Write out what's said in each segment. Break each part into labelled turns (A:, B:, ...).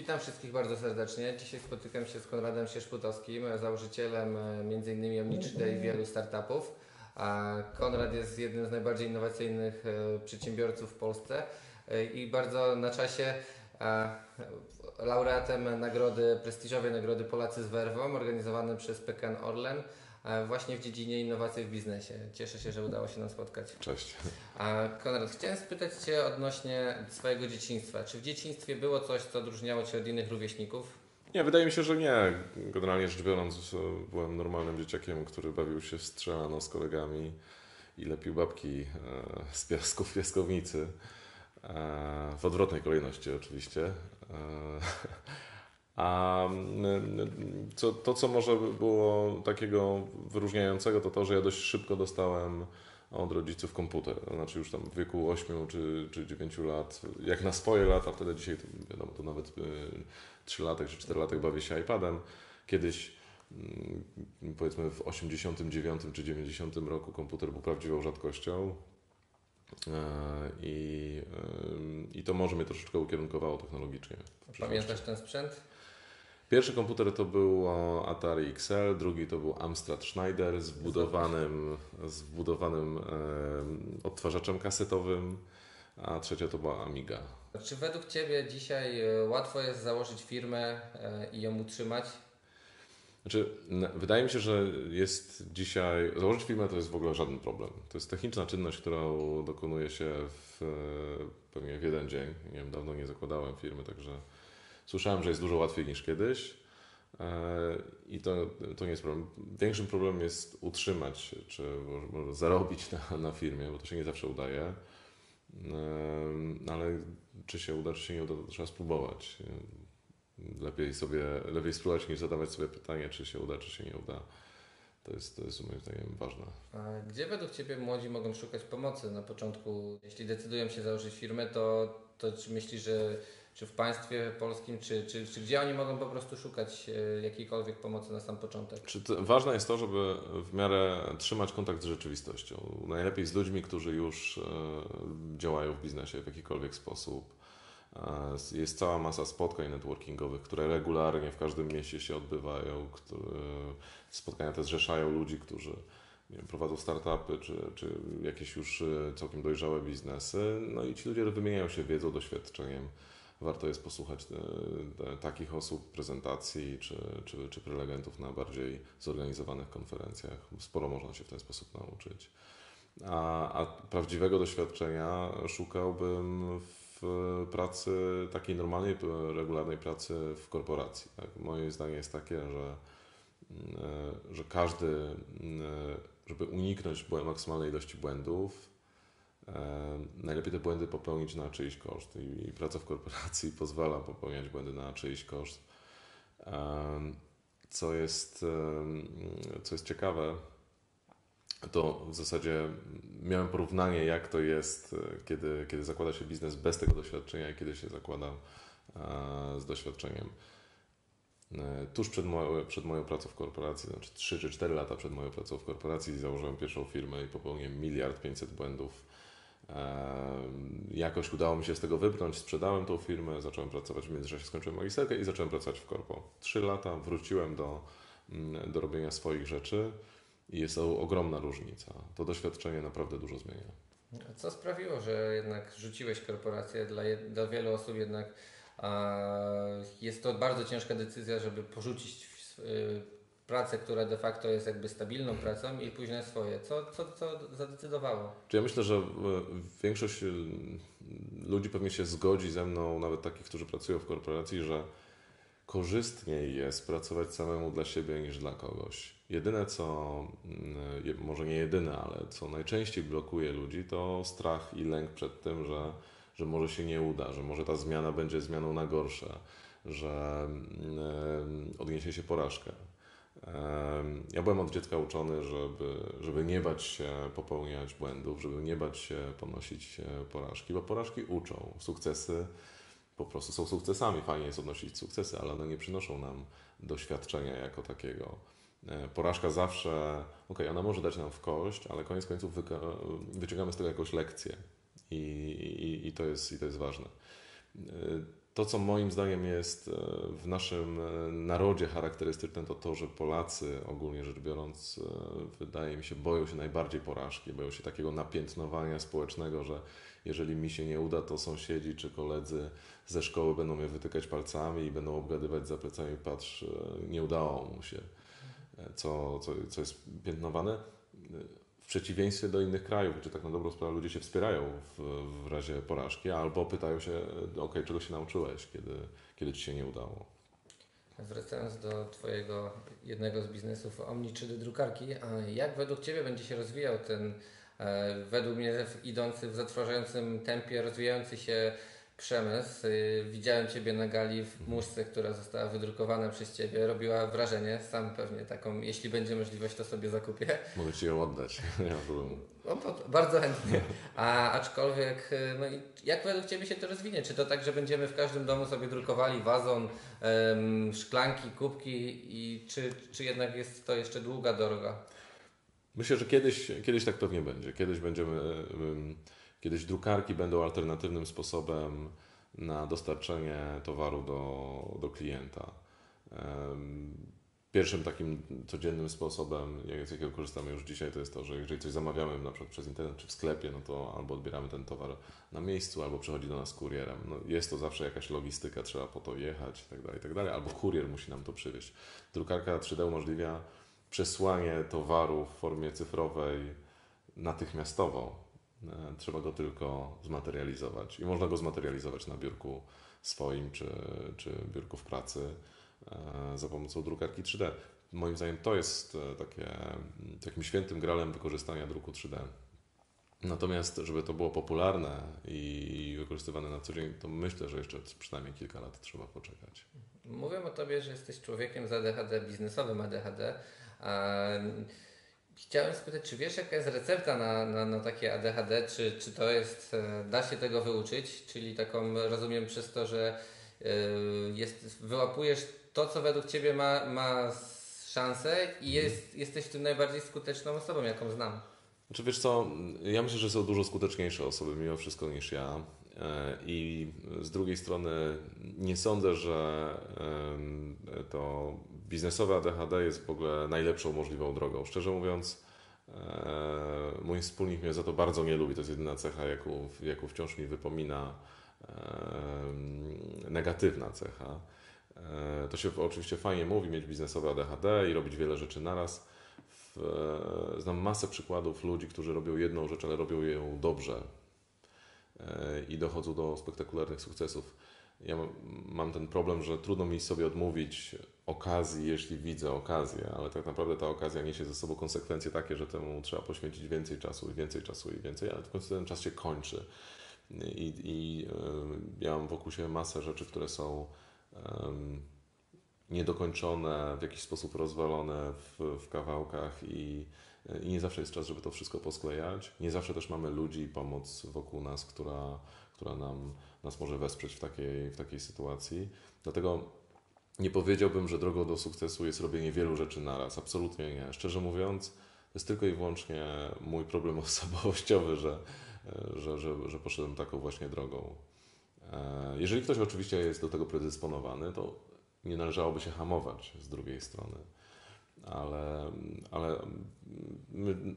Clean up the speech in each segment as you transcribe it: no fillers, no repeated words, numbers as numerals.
A: Witam wszystkich bardzo serdecznie. Dzisiaj spotykam się z Konradem Sierzputowskim, założycielem m.in. Omni3D i wielu startupów. Konrad jest jednym z najbardziej innowacyjnych przedsiębiorców w Polsce i bardzo na czasie laureatem prestiżowej nagrody Polacy z Werwą, organizowanej przez PKN Orlen, właśnie w dziedzinie innowacji w biznesie. Cieszę się, że udało się nam spotkać.
B: Cześć.
A: Konrad, chciałem spytać Cię odnośnie swojego dzieciństwa. Czy w dzieciństwie było coś, co odróżniało Cię od innych rówieśników?
B: Nie, wydaje mi się, że nie. Generalnie rzecz biorąc, byłem normalnym dzieciakiem, który bawił się w strzelano z kolegami i lepił babki z piasku w piaskownicy. W odwrotnej kolejności oczywiście. A co może było takiego wyróżniającego, to to, że ja dość szybko dostałem od rodziców komputer. Znaczy już tam w wieku 8 czy 9 lat, jak na swoje lata, wtedy dzisiaj to, wiadomo, to nawet 3 latek czy 4 latek bawię się iPadem. Kiedyś powiedzmy w 89 czy 90 roku komputer był prawdziwą rzadkością. I to może mnie troszeczkę ukierunkowało technologicznie.
A: Pamiętasz ten sprzęt?
B: Pierwszy komputer to był Atari XL, drugi to był Amstrad Schneider z wbudowanym odtwarzaczem kasetowym, a trzecia to była Amiga.
A: Czy według Ciebie dzisiaj łatwo jest założyć firmę i ją utrzymać?
B: Znaczy, wydaje mi się, że jest dzisiaj. Założyć firmę to jest w ogóle żaden problem. To jest techniczna czynność, którą dokonuje się pewnie w jeden dzień. Nie wiem, dawno nie zakładałem firmy, także słyszałem, że jest dużo łatwiej niż kiedyś. I to nie jest problem. Większym problemem jest utrzymać, czy może zarobić na firmie, bo to się nie zawsze udaje. Ale czy się uda, czy się nie uda, to trzeba spróbować. Lepiej spróbować niż zadawać sobie pytanie, czy się uda, czy się nie uda. To jest moim zdaniem ważne.
A: A gdzie według Ciebie młodzi mogą szukać pomocy na początku? Jeśli decydują się założyć firmę, to czy myślisz, że czy w państwie polskim, czy gdzie oni mogą po prostu szukać jakiejkolwiek pomocy na sam początek?
B: Ważne jest to, żeby w miarę trzymać kontakt z rzeczywistością. Najlepiej z ludźmi, którzy już działają w biznesie w jakikolwiek sposób. Jest cała masa spotkań networkingowych, które regularnie w każdym mieście się odbywają. Spotkania te zrzeszają ludzi, którzy nie wiem, prowadzą startupy czy jakieś już całkiem dojrzałe biznesy. No i ci ludzie wymieniają się wiedzą, doświadczeniem. Warto jest posłuchać takich osób, prezentacji czy prelegentów na bardziej zorganizowanych konferencjach. Sporo można się w ten sposób nauczyć. A prawdziwego doświadczenia szukałbym w pracy, takiej normalnej, regularnej pracy w korporacji. Tak? Moje zdanie jest takie, że każdy, żeby uniknąć maksymalnej ilości błędów, najlepiej te błędy popełnić na czyjś koszt. I praca w korporacji pozwala popełniać błędy na czyjś koszt. Co jest ciekawe, to w zasadzie miałem porównanie, jak to jest, kiedy zakłada się biznes bez tego doświadczenia i kiedy się zakłada z doświadczeniem. Tuż przed moją pracą w korporacji, znaczy 3 czy 4 lata przed moją pracą w korporacji założyłem pierwszą firmę i popełniłem 1 500 000 błędów. Jakoś udało mi się z tego wybrnąć, sprzedałem tą firmę, zacząłem pracować, w międzyczasie skończyłem magisterkę i zacząłem pracować w korpo. 3 lata wróciłem do robienia swoich rzeczy. I jest to ogromna różnica. To doświadczenie naprawdę dużo zmienia.
A: A co sprawiło, że jednak rzuciłeś korporację? Dla wielu osób jednak jest to bardzo ciężka decyzja, żeby porzucić pracę, która de facto jest jakby stabilną pracą i pójść na swoje. Co zadecydowało?
B: Ja myślę, że większość ludzi pewnie się zgodzi ze mną, nawet takich, którzy pracują w korporacji, że korzystniej jest pracować samemu dla siebie niż dla kogoś. Jedyne może nie jedyne, ale co najczęściej blokuje ludzi, to strach i lęk przed tym, że może się nie uda, że może ta zmiana będzie zmianą na gorsze, że odniesie się porażkę. Ja byłem od dziecka uczony, żeby nie bać się popełniać błędów, żeby nie bać się ponosić porażki, bo porażki uczą. Sukcesy po prostu są sukcesami. Fajnie jest odnosić sukcesy, ale one nie przynoszą nam doświadczenia jako takiego. Porażka zawsze, ona może dać nam w kość, ale koniec końców wyciągamy z tego jakąś lekcję i to jest ważne. To, co moim zdaniem jest w naszym narodzie charakterystyczne, to to, że Polacy, ogólnie rzecz biorąc, wydaje mi się, boją się najbardziej porażki, boją się takiego napiętnowania społecznego, że jeżeli mi się nie uda, to sąsiedzi czy koledzy ze szkoły będą mnie wytykać palcami i będą obgadywać za plecami, patrz, nie udało mu się, co jest piętnowane. W przeciwieństwie do innych krajów, gdzie tak na dobrą sprawę ludzie się wspierają w razie porażki, albo pytają się, czego się nauczyłeś, kiedy ci się nie udało.
A: Wracając do Twojego jednego z biznesów Omni 3D drukarki, jak według Ciebie będzie się rozwijał ten, według mnie idący w zatrważającym tempie, rozwijający się przemysł? Widziałem Ciebie na gali w muszce, która została wydrukowana przez Ciebie, robiła wrażenie, sam pewnie taką, jeśli będzie możliwość, to sobie zakupię.
B: Mogę Ci ją oddać, nie ma problemu.
A: No, bardzo chętnie. Aczkolwiek, no i jak według Ciebie się to rozwinie? Czy to tak, że będziemy w każdym domu sobie drukowali wazon, szklanki, kubki i czy jednak jest to jeszcze długa droga?
B: Myślę, że kiedyś tak pewnie będzie. Kiedyś drukarki będą alternatywnym sposobem na dostarczenie towaru do klienta. Pierwszym takim codziennym sposobem, z jakiego korzystamy już dzisiaj, to jest to, że jeżeli coś zamawiamy na przykład przez internet czy w sklepie, no to albo odbieramy ten towar na miejscu, albo przychodzi do nas kurierem. No jest to zawsze jakaś logistyka, trzeba po to jechać itd., albo kurier musi nam to przywieźć. Drukarka 3D umożliwia przesłanie towaru w formie cyfrowej natychmiastowo. Trzeba go tylko zmaterializować i można go zmaterializować na biurku swoim czy biurku w pracy za pomocą drukarki 3D. Moim zdaniem to jest takim świętym gralem wykorzystania druku 3D. Natomiast, żeby to było popularne i wykorzystywane na co dzień, to myślę, że jeszcze przynajmniej kilka lat trzeba poczekać.
A: Mówię o Tobie, że jesteś człowiekiem z ADHD, biznesowym ADHD. Chciałem spytać, czy wiesz, jaka jest recepta na takie ADHD? Czy to jest, da się tego wyuczyć? Czyli taką, rozumiem przez to, że wyłapujesz to, co według Ciebie ma szansę i jesteś w tym najbardziej skuteczną osobą, jaką znam.
B: Znaczy, wiesz co, ja myślę, że są dużo skuteczniejsze osoby mimo wszystko niż ja. I z drugiej strony nie sądzę, że to biznesowe ADHD jest w ogóle najlepszą możliwą drogą. Szczerze mówiąc, mój wspólnik mnie za to bardzo nie lubi. To jest jedyna cecha, jaką wciąż mi wypomina, negatywna cecha. To się oczywiście fajnie mówi, mieć biznesowe ADHD i robić wiele rzeczy naraz. Znam masę przykładów ludzi, którzy robią jedną rzecz, ale robią ją dobrze i dochodzą do spektakularnych sukcesów. Ja mam ten problem, że trudno mi sobie odmówić okazji, jeśli widzę okazję, ale tak naprawdę ta okazja niesie ze sobą konsekwencje takie, że temu trzeba poświęcić więcej czasu, ale w końcu ten czas się kończy. Ja mam wokół siebie masę rzeczy, które są niedokończone, w jakiś sposób rozwalone w kawałkach i nie zawsze jest czas, żeby to wszystko posklejać. Nie zawsze też mamy ludzi i pomoc wokół nas, która nas może wesprzeć w takiej sytuacji. Dlatego nie powiedziałbym, że drogą do sukcesu jest robienie wielu rzeczy naraz. Absolutnie nie. Szczerze mówiąc, to jest tylko i wyłącznie mój problem osobowościowy, że poszedłem taką właśnie drogą. Jeżeli ktoś oczywiście jest do tego predysponowany, to nie należałoby się hamować z drugiej strony, ale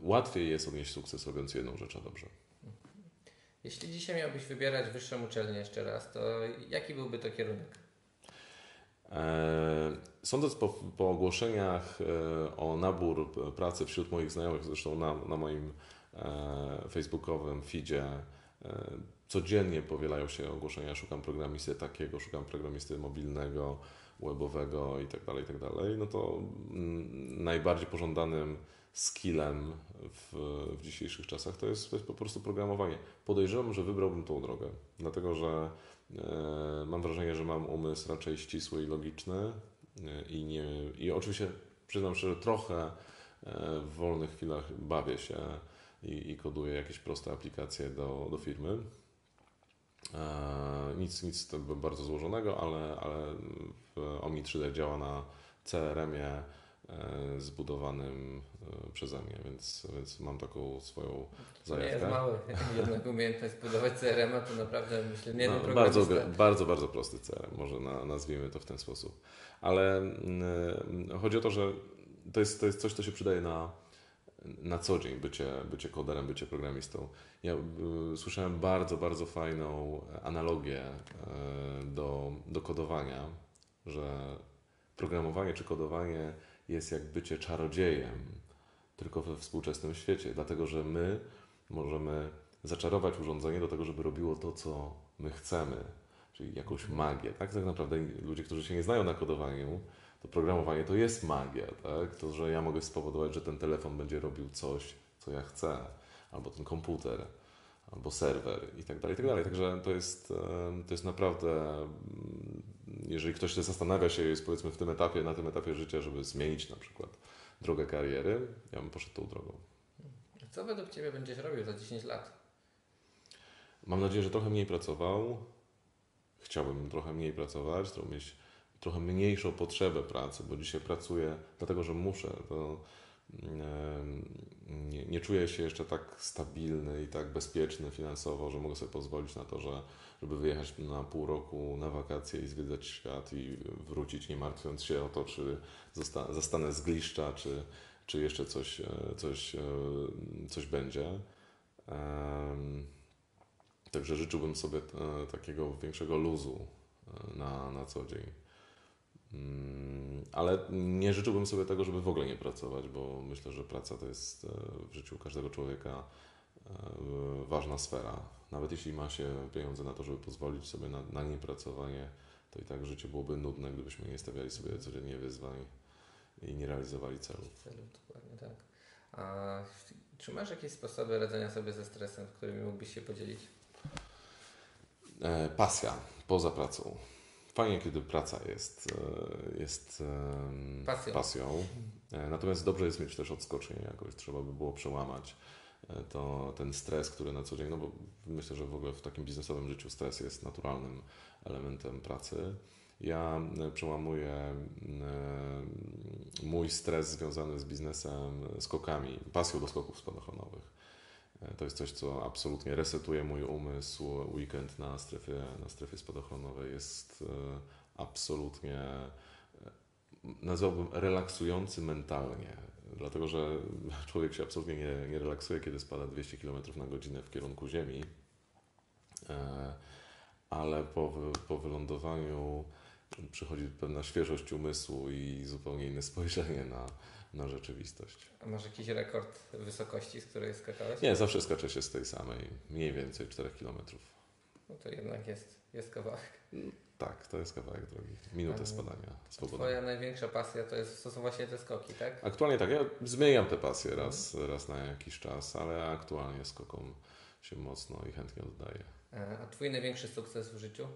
B: łatwiej jest odnieść sukces, robiąc jedną rzecz dobrze.
A: Jeśli dzisiaj miałbyś wybierać wyższą uczelnię jeszcze raz, to jaki byłby to kierunek?
B: Sądząc po ogłoszeniach o nabór pracy wśród moich znajomych, zresztą na moim facebookowym feedzie, codziennie powielają się ogłoszenia, szukam programisty takiego, szukam programisty mobilnego, webowego itd., no to najbardziej pożądanym skillem w dzisiejszych czasach to jest po prostu programowanie. Podejrzewam, że wybrałbym tą drogę, dlatego że mam wrażenie, że mam umysł raczej ścisły i logiczny i oczywiście przyznam szczerze, trochę w wolnych chwilach bawię się i koduję jakieś proste aplikacje do firmy. Nic bardzo złożonego, ale w Omni 3D działa na CRM-ie zbudowanym przeze mnie, więc mam taką swoją
A: To nie
B: zajawkę.
A: jest mały, jednak umiejętność zbudować CRM-a to naprawdę myślę nie jeden
B: Bardzo,
A: programista.
B: bardzo, bardzo prosty CRM, może nazwijmy to w ten sposób. Ale chodzi o to, że to jest coś, co się przydaje na co dzień, bycie koderem, bycie programistą. Ja słyszałem bardzo, bardzo fajną analogię do kodowania, że programowanie czy kodowanie jest jak bycie czarodziejem, tylko we współczesnym świecie, dlatego że my możemy zaczarować urządzenie do tego, żeby robiło to, co my chcemy, czyli jakąś magię. Tak naprawdę ludzie, którzy się nie znają na kodowaniu, to programowanie to jest magia, tak? To, że ja mogę spowodować, że ten telefon będzie robił coś, co ja chcę, albo ten komputer, albo serwer i tak dalej, i tak dalej. Także to jest naprawdę, jeżeli ktoś się zastanawia się, jest powiedzmy na tym etapie życia, żeby zmienić na przykład drogę kariery, ja bym poszedł tą drogą.
A: Co według Ciebie będziesz robił za 10 lat?
B: Mam nadzieję, że trochę mniej pracował. Chciałbym trochę mniej pracować, mieć trochę mniejszą potrzebę pracy, bo dzisiaj pracuję dlatego, że muszę. To nie czuję się jeszcze tak stabilny i tak bezpieczny finansowo, że mogę sobie pozwolić na to, żeby wyjechać na pół roku na wakacje i zwiedzać świat i wrócić, nie martwiąc się o to, czy zostanę z gliszcza, czy jeszcze coś będzie. Także życzyłbym sobie takiego większego luzu na co dzień. Ale nie życzyłbym sobie tego, żeby w ogóle nie pracować, bo myślę, że praca to jest w życiu każdego człowieka ważna sfera. Nawet jeśli ma się pieniądze na to, żeby pozwolić sobie na niepracowanie, to i tak życie byłoby nudne, gdybyśmy nie stawiali sobie codziennie wyzwań i nie realizowali celów.
A: Dokładnie tak. A czy masz jakieś sposoby radzenia sobie ze stresem, którymi mógłbyś się podzielić?
B: Pasja poza pracą. Fajnie, kiedy praca jest pasją. Natomiast dobrze jest mieć też odskocznię jakoś. Trzeba by było przełamać ten stres, który na co dzień, no bo myślę, że w ogóle w takim biznesowym życiu stres jest naturalnym elementem pracy. Ja przełamuję mój stres związany z biznesem skokami, pasją do skoków spadochronowych. To jest coś, co absolutnie resetuje mój umysł. Weekend na strefie spadochronowej jest absolutnie, nazwałbym, relaksujący mentalnie. Dlatego, że człowiek się absolutnie nie relaksuje, kiedy spada 200 km na godzinę w kierunku Ziemi, ale po wylądowaniu przychodzi pewna świeżość umysłu i zupełnie inne spojrzenie na rzeczywistość.
A: A masz jakiś rekord wysokości, z której skakałeś?
B: Nie, zawsze skacze się z tej samej, mniej więcej 4 km.
A: No to jednak jest kawałek.
B: Tak, to jest kawałek drogi. Minutę spadania swobodnie.
A: Twoja największa pasja to są właśnie te skoki, tak?
B: Aktualnie tak, ja zmieniam te pasje raz na jakiś czas, ale aktualnie skokom się mocno i chętnie oddaję.
A: A Twój największy sukces w życiu?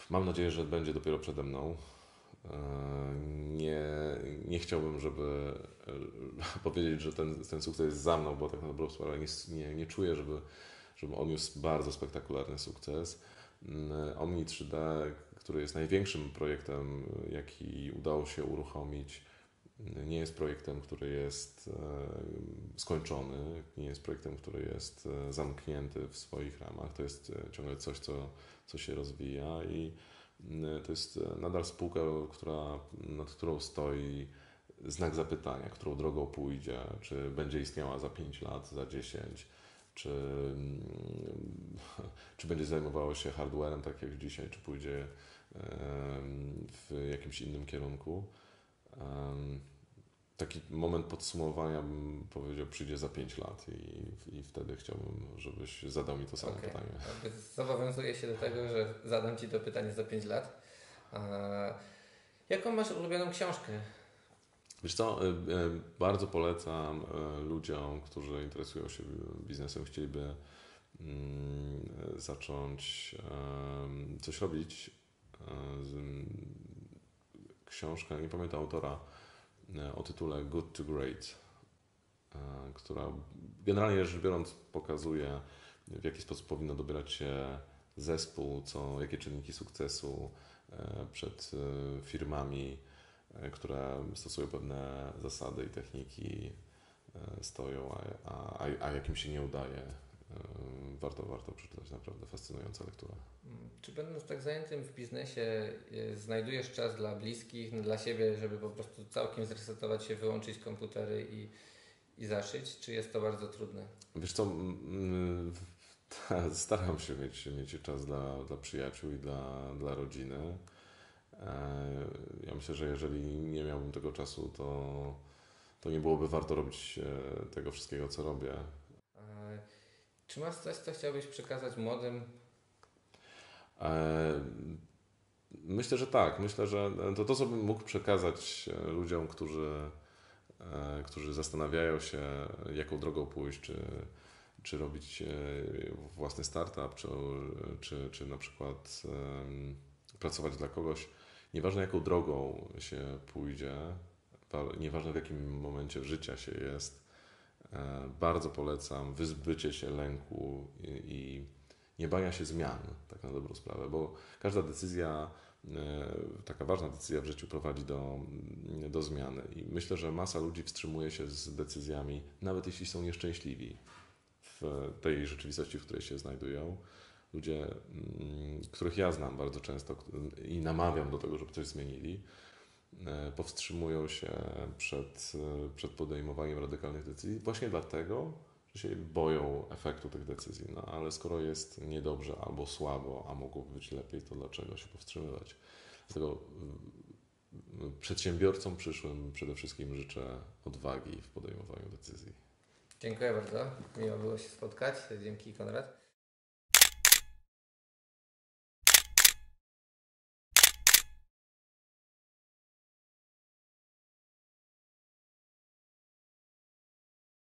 B: Mam nadzieję, że będzie dopiero przede mną. Nie chciałbym, żeby powiedzieć, że ten sukces jest za mną, bo tak na dobrą sprawę nie czuję, żeby odniósł bardzo spektakularny sukces. Omni 3D, który jest największym projektem, jaki udało się uruchomić, nie jest projektem, który jest skończony, nie jest projektem, który jest zamknięty w swoich ramach. To jest ciągle coś, co się rozwija i to jest nadal spółka, nad którą stoi znak zapytania, którą drogą pójdzie, czy będzie istniała za 5 lat, za 10, czy będzie zajmowało się hardwarem tak jak dzisiaj, czy pójdzie w jakimś innym kierunku. Taki moment podsumowania, bym powiedział, przyjdzie za 5 lat i wtedy chciałbym, żebyś zadał mi to samo pytanie.
A: Zobowiązuję się do tego, że zadam Ci to pytanie za 5 lat. Jaką masz ulubioną książkę?
B: Wiesz co, bardzo polecam ludziom, którzy interesują się biznesem, chcieliby zacząć coś robić. Książka, nie pamiętam autora, o tytule Good to Great, która generalnie rzecz biorąc pokazuje, w jaki sposób powinno dobierać się zespół, jakie czynniki sukcesu przed firmami które stosują pewne zasady i techniki, stoją, a jakim się nie udaje. Warto przeczytać, naprawdę fascynująca lektura.
A: Czy będąc tak zajętym w biznesie, znajdujesz czas dla bliskich, dla siebie, żeby po prostu całkiem zresetować się, wyłączyć komputery i zaszyć? Czy jest to bardzo trudne?
B: Wiesz co, staram się mieć czas dla przyjaciół i dla rodziny. Ja myślę, że jeżeli nie miałbym tego czasu, to nie byłoby warto robić tego wszystkiego, co robię.
A: Czy masz coś, co chciałbyś przekazać młodym?
B: E, Myślę, że tak. Myślę, że to co bym mógł przekazać ludziom, którzy zastanawiają się, jaką drogą pójść, czy robić własny startup, czy na przykład pracować dla kogoś. Nieważne jaką drogą się pójdzie, nieważne w jakim momencie życia się jest, bardzo polecam wyzbycie się lęku i nie bania się zmian, tak na dobrą sprawę, bo każda decyzja, taka ważna decyzja w życiu prowadzi do zmiany i myślę, że masa ludzi wstrzymuje się z decyzjami, nawet jeśli są nieszczęśliwi w tej rzeczywistości, w której się znajdują. Ludzie, których ja znam bardzo często i namawiam do tego, żeby coś zmienili, powstrzymują się przed podejmowaniem radykalnych decyzji właśnie dlatego, że się boją efektu tych decyzji. No ale skoro jest niedobrze albo słabo, a mogłoby być lepiej, to dlaczego się powstrzymywać? Dlatego przedsiębiorcom przyszłym przede wszystkim życzę odwagi w podejmowaniu decyzji.
A: Dziękuję bardzo. Miło było się spotkać. Dzięki, Konrad.